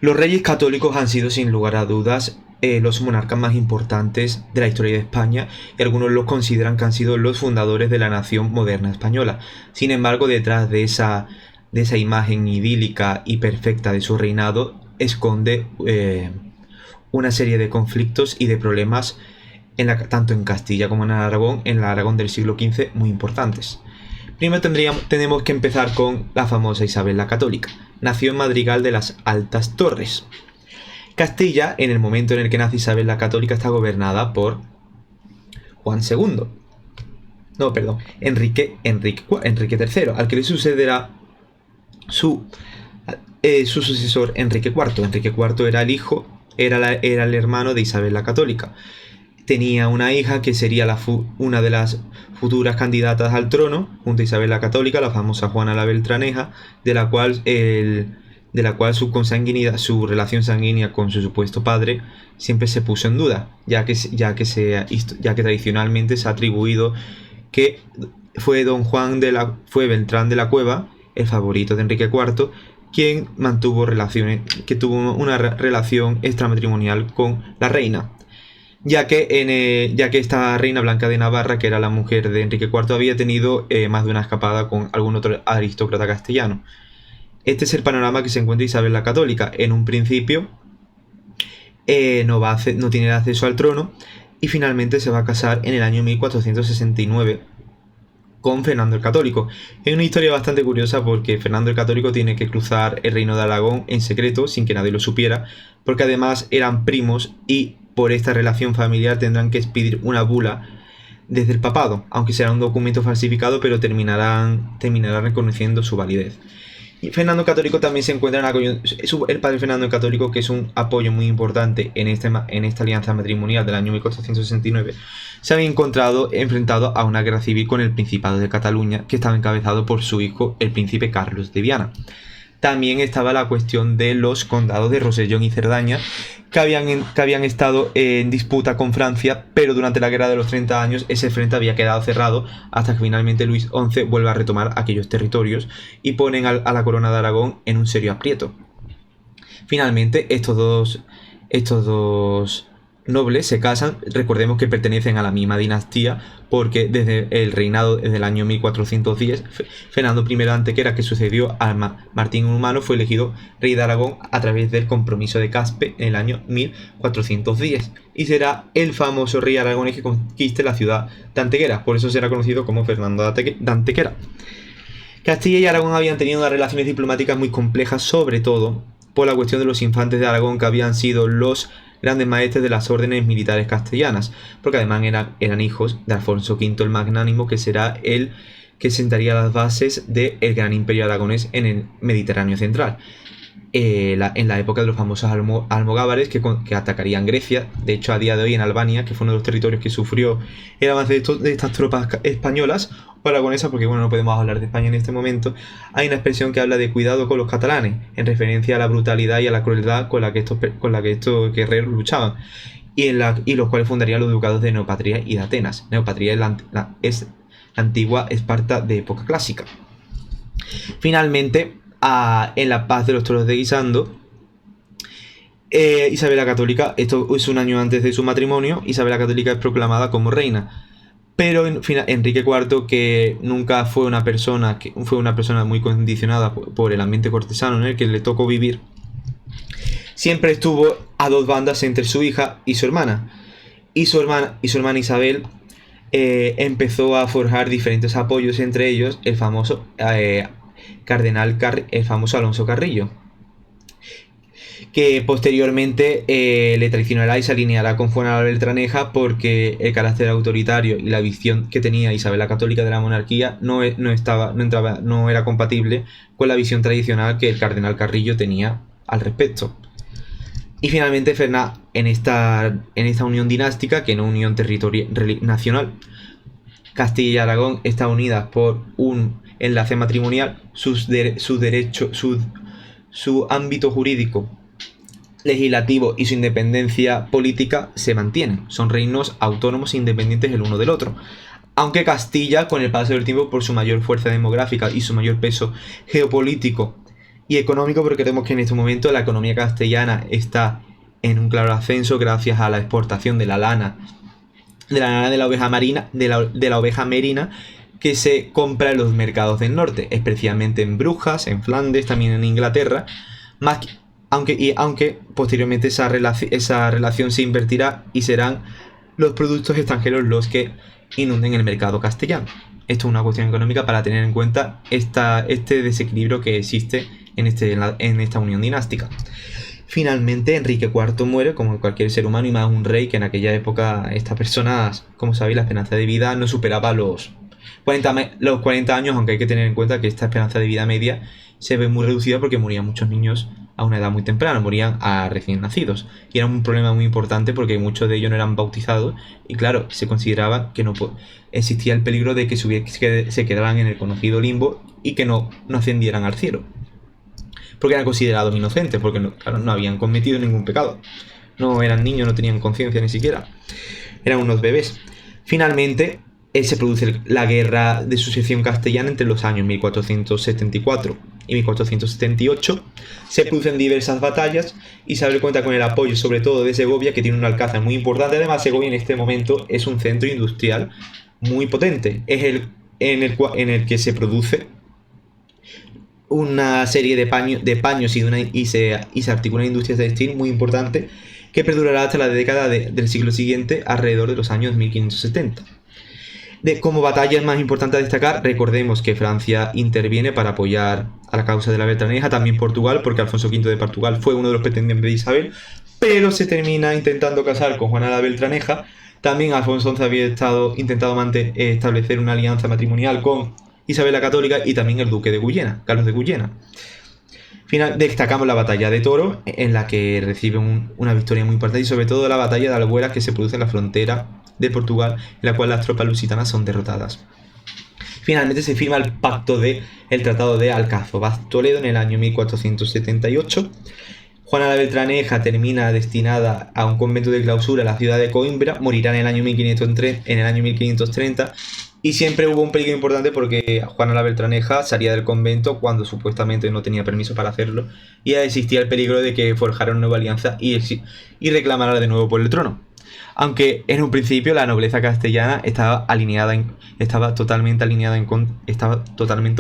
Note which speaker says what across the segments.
Speaker 1: Los reyes católicos han sido sin lugar a dudas los monarcas más importantes de la historia de España y algunos los consideran que han sido los fundadores de la nación moderna española. Sin embargo, detrás de esa imagen idílica y perfecta de su reinado esconde una serie de conflictos y de problemas tanto en Castilla como en el Aragón del siglo XV muy importantes. Primero tenemos que empezar con la famosa Isabel la Católica. Nació en Madrigal de las Altas Torres. Castilla, en el momento en el que nace Isabel la Católica, está gobernada por Juan II. No, perdón, Enrique III, al que le sucederá su sucesor Enrique IV. Enrique IV era el hijo, era el hermano de Isabel la Católica. Tenía una hija que sería una de las futuras candidatas al trono, junto a Isabel la Católica, la famosa Juana la Beltraneja, de la cual su consanguinidad, su relación sanguínea con su supuesto padre, siempre se puso en duda, ya que tradicionalmente se ha atribuido que fue fue Beltrán de la Cueva, el favorito de Enrique IV, quien tuvo una relación extramatrimonial con la reina. Ya que esta reina Blanca de Navarra, que era la mujer de Enrique IV, había tenido más de una escapada con algún otro aristócrata castellano. Este es el panorama que se encuentra Isabel la Católica. En un principio no tiene acceso al trono y finalmente se va a casar en el año 1469 con Fernando el Católico. Es una historia bastante curiosa porque Fernando el Católico tiene que cruzar el reino de Aragón en secreto, sin que nadie lo supiera, porque además eran primos y por esta relación familiar tendrán que expedir una bula desde el papado, aunque será un documento falsificado, pero terminarán reconociendo su validez. Y Fernando el Católico también se encuentra el padre Fernando el Católico, que es un apoyo muy importante en esta alianza matrimonial del año 1469, se había enfrentado a una guerra civil con el Principado de Cataluña, que estaba encabezado por su hijo, el príncipe Carlos de Viana. También estaba la cuestión de los condados de Rosellón y Cerdaña, que habían estado en disputa con Francia, pero durante la Guerra de los 30 años ese frente había quedado cerrado hasta que finalmente Luis XI vuelve a retomar aquellos territorios y ponen a la corona de Aragón en un serio aprieto. Finalmente estos dos nobles se casan. Recordemos que pertenecen a la misma dinastía porque desde el reinado desde el año 1410 Fernando I Antequera, que sucedió a Martín Humano, fue elegido rey de Aragón a través del compromiso de Caspe en el año 1410 y será el famoso rey aragonés que conquiste la ciudad de Antequera. Por eso será conocido como Fernando de Antequera. Castilla y Aragón habían tenido unas relaciones diplomáticas muy complejas, sobre todo por la cuestión de los infantes de Aragón, que habían sido los grandes maestres de las órdenes militares castellanas, porque además eran hijos de Alfonso V el Magnánimo, que será el que sentaría las bases del gran imperio aragonés en el Mediterráneo central. En la época de los famosos almogávares que atacarían Grecia. De hecho, a día de hoy en Albania, que fue uno de los territorios que sufrió el avance de estas tropas españolas o aragonesas, porque bueno, no podemos hablar de España en este momento, hay una expresión que habla de cuidado con los catalanes, en referencia a la brutalidad y a la crueldad con la que estos guerreros luchaban, y los cuales fundarían los ducados de Neopatria y de Atenas. Neopatria es la antigua Esparta de época clásica. Finalmente, en la paz de los toros de Guisando, Isabel la Católica, esto es un año antes de su matrimonio, Isabel la Católica es proclamada como reina. Pero Enrique IV, que nunca fue una persona muy condicionada por el ambiente cortesano en el que le tocó vivir, siempre estuvo a dos bandas entre su hija y su hermana. Y su hermana Isabel empezó a forjar diferentes apoyos, entre ellos el famoso el famoso Alonso Carrillo, que posteriormente le traicionará y se alineará con Juana la Beltraneja, porque el carácter autoritario y la visión que tenía Isabel la Católica de la monarquía no era compatible con la visión tradicional que el cardenal Carrillo tenía al respecto. Y finalmente en esta unión dinástica, que no unión territorial nacional, Castilla y Aragón están unidas por un enlace matrimonial. Su ámbito jurídico, legislativo y su independencia política se mantienen. Son reinos autónomos e independientes el uno del otro. Aunque Castilla, con el paso del tiempo, por su mayor fuerza demográfica y su mayor peso geopolítico Y económico porque vemos que en este momento la economía castellana está en un claro ascenso gracias a la exportación de la lana de la oveja marina, de la oveja merina, que se compra en los mercados del norte, especialmente en Brujas, en Flandes, también en Inglaterra, aunque posteriormente esa relación se invertirá y serán los productos extranjeros los que inunden el mercado castellano. Esto es una cuestión económica para tener en cuenta este desequilibrio que existe en esta unión dinástica. Finalmente, Enrique IV muere, como cualquier ser humano, y más un rey, que en aquella época estas personas, como sabéis, la esperanza de vida no superaba los 40 años, aunque hay que tener en cuenta que esta esperanza de vida media se ve muy reducida porque morían muchos niños a una edad muy temprana, morían a recién nacidos. Y era un problema muy importante porque muchos de ellos no eran bautizados y claro, se consideraba que no existía el peligro de que se quedaran en el conocido limbo y que no ascendieran al cielo. Porque eran considerados inocentes, porque no habían cometido ningún pecado. No eran niños, no tenían conciencia ni siquiera. Eran unos bebés. Finalmente, se produce la guerra de sucesión castellana entre los años 1474 y 1478. Se producen diversas batallas y Isabel cuenta con el apoyo sobre todo de Segovia, que tiene un alcázar muy importante. Además, Segovia en este momento es un centro industrial muy potente. Es en el que se produce una serie de paños y se articula una industria textil muy importante que perdurará hasta la década del siglo siguiente, alrededor de los años 1570. Como batallas más importantes a destacar, recordemos que Francia interviene para apoyar a la causa de la Beltraneja, también Portugal, porque Alfonso V de Portugal fue uno de los pretendientes de Isabel, pero se termina intentando casar con Juana la Beltraneja. También Alfonso XI había intentado establecer una alianza matrimonial con Isabel la Católica y también el duque de Guyena, Carlos de Guyena. Destacamos la batalla de Toro, en la que recibe una victoria muy importante, y sobre todo la batalla de Albuera, que se produce en la frontera de Portugal, en la cual las tropas lusitanas son derrotadas. Finalmente se firma el Tratado de Alcázar-Toledo en el año 1478. Juana la Beltraneja termina destinada a un convento de clausura en la ciudad de Coimbra, morirá en el año 1530, y siempre hubo un peligro importante porque Juana la Beltraneja salía del convento cuando supuestamente no tenía permiso para hacerlo, y existía el peligro de que forjara una nueva alianza y reclamara de nuevo por el trono. Aunque en un principio la nobleza castellana estaba totalmente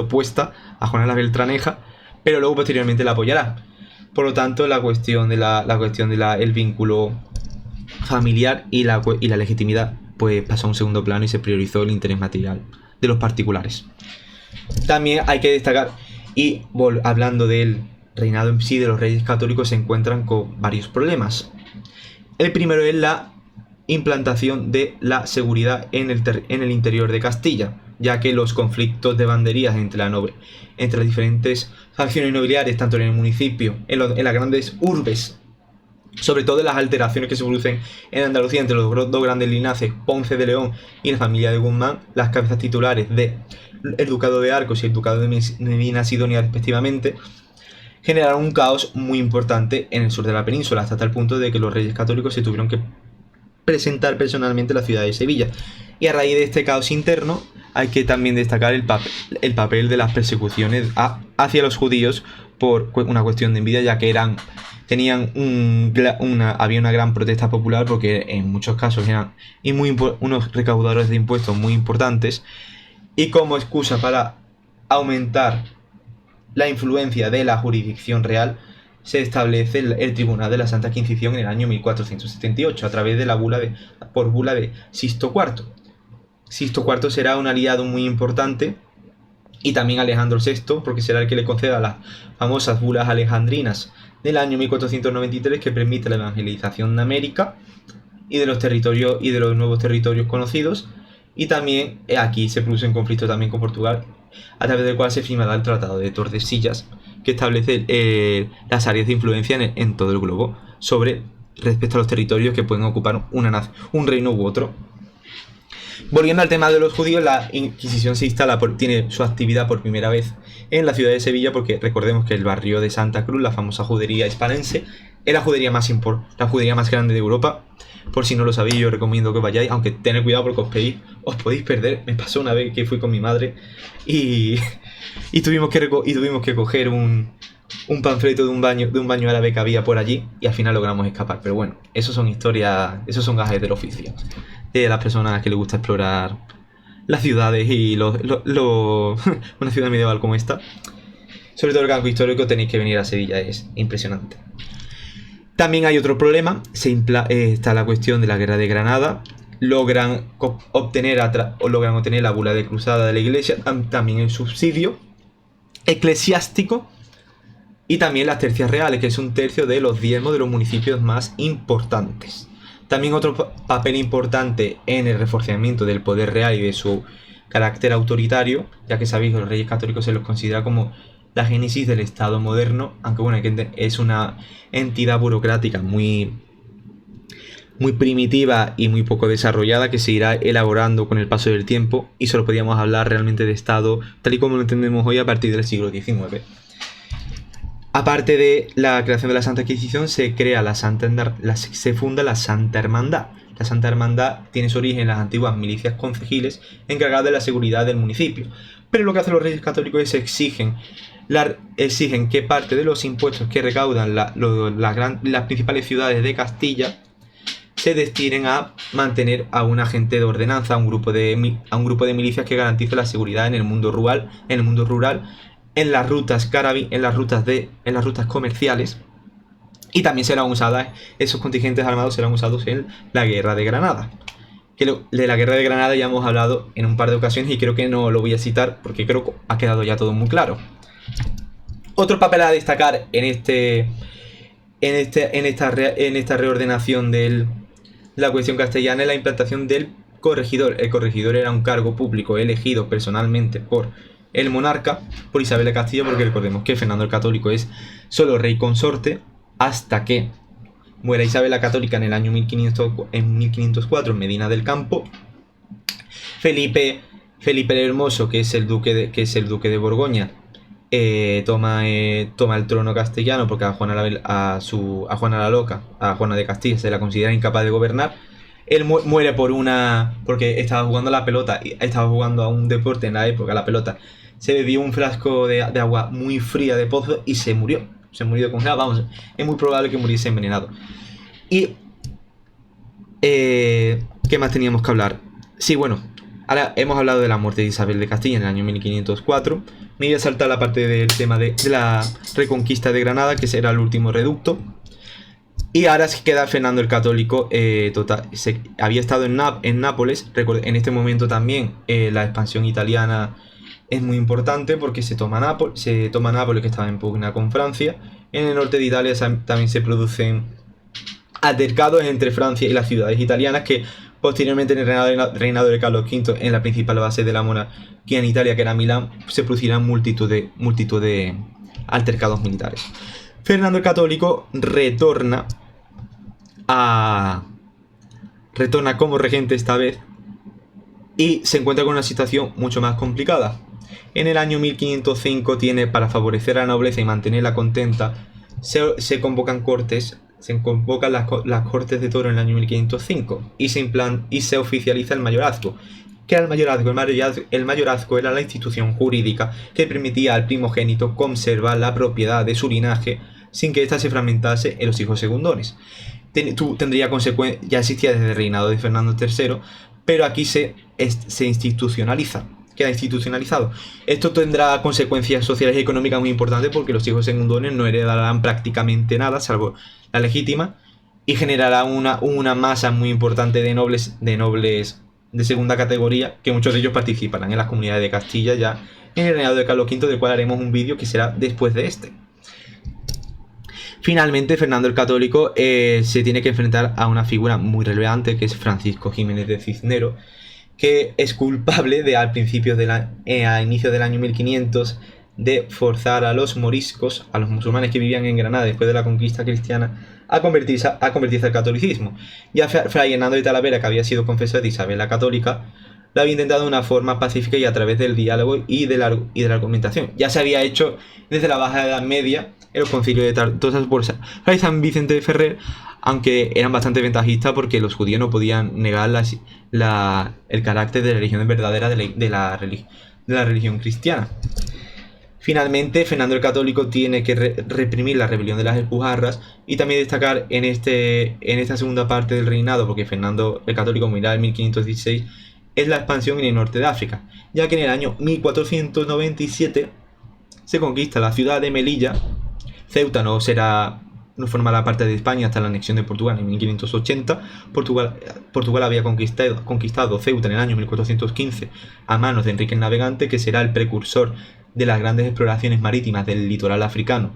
Speaker 1: opuesta a Juana la Beltraneja, pero luego posteriormente la apoyará. Por lo tanto, la cuestión del vínculo familiar y la legitimidad pues pasó a un segundo plano y se priorizó el interés material de los particulares. También hay que destacar, y hablando del reinado en sí de los reyes católicos, se encuentran con varios problemas. El primero es la implantación de la seguridad en el interior de Castilla, ya que los conflictos de banderías entre las diferentes facciones nobiliarias, tanto en el municipio, en las grandes urbes, sobre todo las alteraciones que se producen en Andalucía entre los dos grandes linajes, Ponce de León y la familia de Guzmán, las cabezas titulares del Ducado de Arcos y el Ducado de Medina Sidonia respectivamente, generaron un caos muy importante en el sur de la península, hasta tal punto de que los reyes católicos se tuvieron que presentar personalmente en la ciudad de Sevilla. Y a raíz de este caos interno hay que también destacar el papel de las persecuciones hacia los judíos por una cuestión de envidia, ya que había una gran protesta popular porque en muchos casos eran unos recaudadores de impuestos muy importantes, y como excusa para aumentar la influencia de la jurisdicción real se establece el Tribunal de la Santa Inquisición en el año 1478 a través de por bula de Sixto IV. Sixto IV será un aliado muy importante, y también Alejandro VI, porque será el que le conceda las famosas bulas alejandrinas del año 1493, que permite la evangelización de América y de los nuevos territorios conocidos. Y también aquí se produce un conflicto también con Portugal, a través del cual se firmará el Tratado de Tordesillas, que establece las áreas de influencia en todo el globo respecto a los territorios que pueden ocupar un reino u otro. Volviendo al tema de los judíos, la Inquisición tiene su actividad por primera vez en la ciudad de Sevilla, porque recordemos que el barrio de Santa Cruz, la famosa judería hispanense, es la judería más grande de Europa. Por si no lo sabéis, yo recomiendo que vayáis, aunque tened cuidado porque os podéis perder. Me pasó una vez que fui con mi madre y tuvimos que coger un un panfleto de un baño árabe que había por allí y al final logramos escapar. Pero bueno, eso son historias, esos son gajes del oficio, de las personas que les gusta explorar las ciudades y una ciudad medieval como esta. Sobre todo el casco histórico, tenéis que venir a Sevilla, es impresionante. También hay otro problema, está la cuestión de la guerra de Granada. Logran obtener la bula de cruzada de la iglesia, también el subsidio eclesiástico y también las tercias reales, que es un tercio de los diezmos de los municipios más importantes. También otro papel importante en el reforzamiento del poder real y de su carácter autoritario, ya que sabéis que los reyes católicos se los considera como la génesis del Estado moderno, aunque bueno, es una entidad burocrática muy primitiva y muy poco desarrollada, que se irá elaborando con el paso del tiempo, y solo podíamos hablar realmente de Estado tal y como lo entendemos hoy a partir del siglo XIX. Aparte de la creación de la Santa Inquisición, se funda la Santa Hermandad. La Santa Hermandad tiene su origen en las antiguas milicias concejiles encargadas de la seguridad del municipio. Pero lo que hacen los reyes católicos es exigen que parte de los impuestos que recaudan las principales ciudades de Castilla se destinen a mantener a un agente de ordenanza, a un grupo de milicias que garantice la seguridad en el mundo rural, en las rutas en las rutas comerciales, y también esos contingentes armados serán usados en la Guerra de Granada. De la Guerra de Granada ya hemos hablado en un par de ocasiones y creo que no lo voy a citar porque creo que ha quedado ya todo muy claro. Otro papel a destacar en esta reordenación de la cuestión castellana es la implantación del corregidor. El corregidor era un cargo público elegido personalmente por el monarca, por Isabel de Castilla, porque recordemos que Fernando el Católico es solo rey consorte hasta que muera Isabel la Católica en el año 1504 en Medina del Campo. Felipe el Hermoso, que es el duque de Borgoña, toma el trono castellano porque a Juana la Loca, a Juana de Castilla, se la considera incapaz de gobernar. Él muere porque estaba jugando a la pelota, estaba jugando a un deporte en la época, la pelota. Se bebió un frasco de agua muy fría de pozo y se murió congelado. Vamos, es muy probable que muriese envenenado. Y ¿qué más teníamos que hablar? Sí, bueno, ahora hemos hablado de la muerte de Isabel de Castilla en el año 1504. Me voy a saltar la parte del tema de la reconquista de Granada, que será el último reducto. Y ahora se queda Fernando el Católico. Había estado en Nápoles. En este momento también la expansión italiana es muy importante porque se toma Nápoles, que estaba en pugna con Francia. En el norte de Italia también se producen altercados entre Francia y las ciudades italianas, que posteriormente en el reinado de Carlos V, en la principal base de la monarquía en Italia, que era Milán, se producirán multitud de altercados militares. Fernando el Católico retorna como regente esta vez y se encuentra con una situación mucho más complicada. En el año 1505 para favorecer a la nobleza y mantenerla contenta, se convocan las cortes de Toro en el año 1505 y se oficializa el mayorazgo. ¿Qué era el mayorazgo? El mayorazgo era la institución jurídica que permitía al primogénito conservar la propiedad de su linaje sin que ésta se fragmentase en los hijos segundones. Tendría consecuencias, ya existía desde el reinado de Fernando III, pero aquí se institucionaliza. Queda institucionalizado. Esto tendrá consecuencias sociales y económicas muy importantes porque los hijos segundones no heredarán prácticamente nada, salvo la legítima, y generará una masa muy importante de nobles de segunda categoría, que muchos de ellos participarán en las comunidades de Castilla ya en el reinado de Carlos V, del cual haremos un vídeo que será después de este. Finalmente, Fernando el Católico se tiene que enfrentar a una figura muy relevante, que es Francisco Jiménez de Cisneros, que es culpable a inicios del año 1500 de forzar a los moriscos, a los musulmanes que vivían en Granada después de la conquista cristiana, a convertirse al catolicismo. Ya Fray Hernando de Talavera, que había sido confesor de Isabel la Católica, lo había intentado de una forma pacífica y a través del diálogo y de la argumentación. Ya se había hecho desde la Baja Edad Media en los concilios de Tortosa por Fray San Vicente de Ferrer, aunque eran bastante ventajistas porque los judíos no podían negar el carácter de la religión verdadera de la religión cristiana. Finalmente, Fernando el Católico tiene que reprimir la rebelión de las Alpujarras y también destacar en esta segunda parte del reinado, porque Fernando el Católico morirá en 1516, es la expansión en el norte de África, ya que en el año 1497 se conquista la ciudad de Melilla. Ceuta no formará parte de España hasta la anexión de Portugal en 1580. Portugal había conquistado Ceuta en el año 1415 a manos de Enrique el Navegante, que será el precursor de las grandes exploraciones marítimas del litoral africano,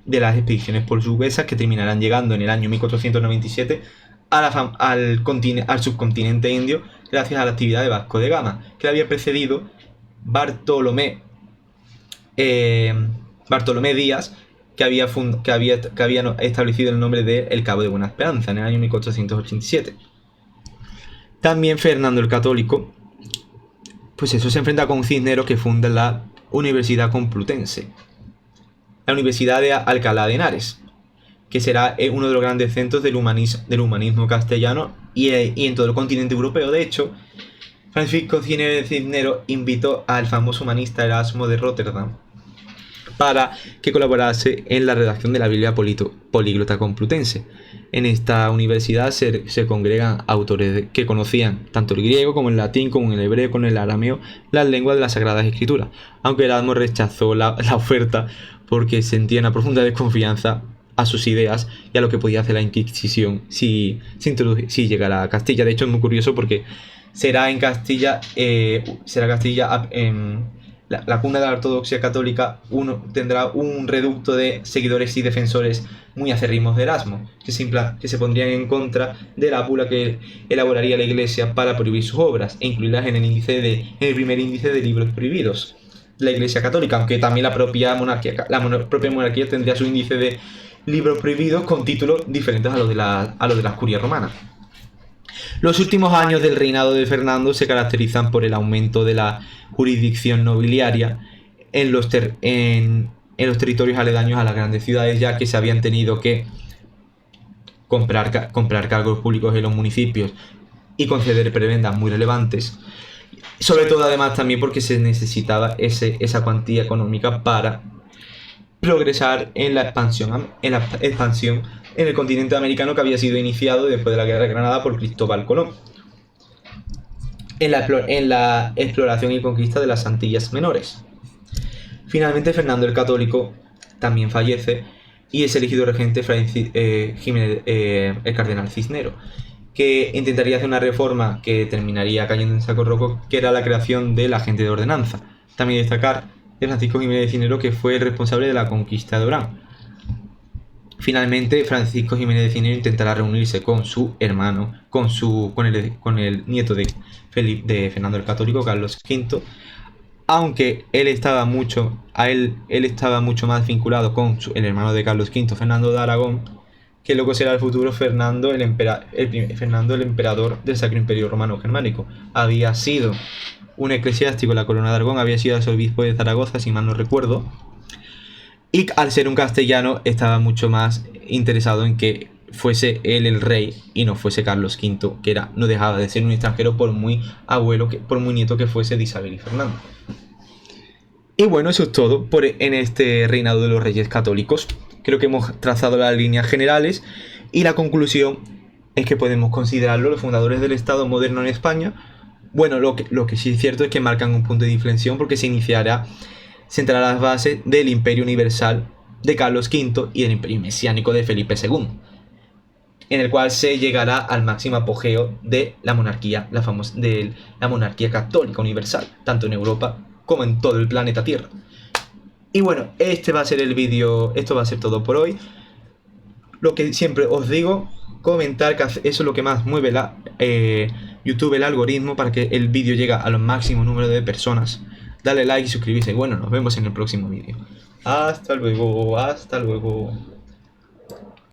Speaker 1: de las expediciones portuguesas que terminarán llegando en el año 1497 al subcontinente indio, gracias a la actividad de Vasco de Gama, que le había precedido Bartolomé Díaz, que había establecido el nombre de El Cabo de Buena Esperanza en el año 1487. También Fernando el Católico, pues eso, se enfrenta con Cisneros, que funda la Universidad Complutense, la Universidad de Alcalá de Henares, que será uno de los grandes centros del humanismo castellano y en todo el continente europeo. De hecho, Francisco Cisneros invitó al famoso humanista Erasmo de Rotterdam para que colaborase en la redacción de la Biblia Políglota Complutense. En esta universidad se congregan autores que conocían tanto el griego como el latín, como el hebreo, como el arameo, las lenguas de las Sagradas Escrituras, aunque Erasmo rechazó la oferta porque sentía una profunda desconfianza a sus ideas y a lo que podía hacer la Inquisición si llegara a Castilla. De hecho, es muy curioso porque será Castilla la cuna de la ortodoxia católica. Tendrá un reducto de seguidores y defensores muy acérrimos de Erasmo, que se pondrían en contra de la bula que elaboraría la Iglesia para prohibir sus obras e incluirlas en el primer índice de libros prohibidos de la Iglesia católica, aunque también la propia monarquía tendría su índice de libros prohibidos con títulos diferentes a los de las curias romanas. Los últimos años del reinado de Fernando se caracterizan por el aumento de la jurisdicción nobiliaria en los territorios aledaños a las grandes ciudades, ya que se habían tenido que comprar cargos públicos en los municipios y conceder prebendas muy relevantes. Sobre todo, además, también porque se necesitaba esa cuantía económica para progresar en la expansión en el continente americano, que había sido iniciado después de la Guerra de Granada por Cristóbal Colón, en la exploración y conquista de las Antillas Menores. Finalmente, Fernando el Católico también fallece y es elegido regente el cardenal Cisneros, que intentaría hacer una reforma que terminaría cayendo en saco roto, que era la creación de la gente de ordenanza. También destacar de Francisco Jiménez de Cisneros, que fue el responsable de la conquista de Orán. Finalmente, Francisco Jiménez de Cisneros intentará reunirse con su hermano, con el nieto de Fernando el Católico, Carlos V, aunque él estaba mucho más vinculado con el hermano de Carlos V, Fernando de Aragón, que luego será el futuro Fernando el emperador del Sacro Imperio Romano Germánico. Había sido un eclesiástico de la Corona de Aragón, había sido arzobispo de Zaragoza, si mal no recuerdo, y al ser un castellano estaba mucho más interesado en que fuese él el rey y no fuese Carlos V, que no dejaba de ser un extranjero por muy nieto que fuese de Isabel y Fernando. Y bueno, eso es todo en este reinado de los reyes católicos. Creo que hemos trazado las líneas generales y la conclusión es que podemos considerarlos los fundadores del Estado moderno en España. Bueno, lo que sí es cierto es que marcan un punto de inflexión, porque sentará las bases del Imperio Universal de Carlos V y del Imperio Mesiánico de Felipe II, en el cual se llegará al máximo apogeo de la monarquía, de la monarquía católica universal, tanto en Europa como en todo el planeta Tierra. Y bueno, este va a ser el vídeo, esto va a ser todo por hoy. Lo que siempre os digo, comentar, que eso es lo que más mueve YouTube, el algoritmo, para que el vídeo llegue a los máximos números de personas. Dale like y suscribirse. Y bueno, nos vemos en el próximo vídeo. Hasta luego, hasta luego.